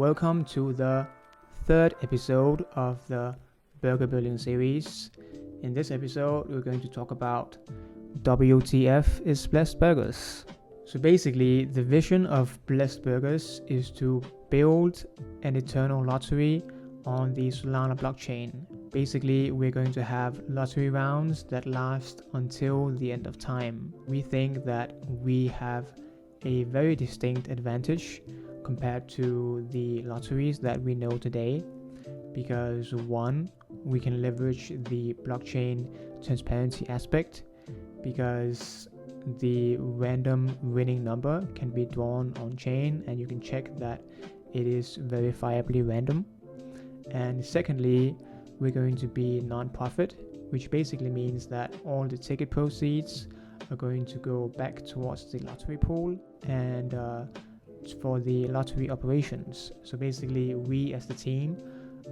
Welcome to the third episode of the Burger Building series. In this episode, we're going to talk about WTF is Blessed Burgers. So basically, the vision of Blessed Burgers is to build an eternal lottery on the Solana blockchain. Basically, we're going to have lottery rounds that last until the end of time. We think that we have a very distinct advantage compared to the lotteries that we know today, because one, we can leverage the blockchain transparency aspect, because the random winning number can be drawn on chain and you can check that it is verifiably random. And secondly, we're going to be non-profit, which basically means that all the ticket proceeds are going to go back towards the lottery pool and for the lottery operations. So basically, we as the team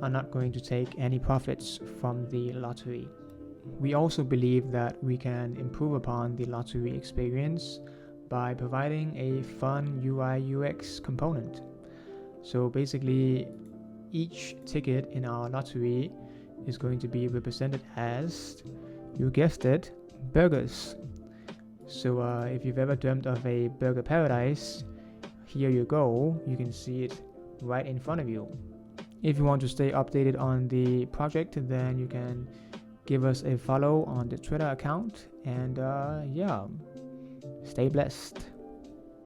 are not going to take any profits from the lottery. We also believe that we can improve upon the lottery experience by providing a fun UI UX component. So basically, each ticket in our lottery is going to be represented as, you guessed it, burgers. So if you've ever dreamt of a burger paradise, here you go, you can see it right in front of you. If you want to stay updated on the project, then you can give us a follow on the Twitter account, and stay blessed.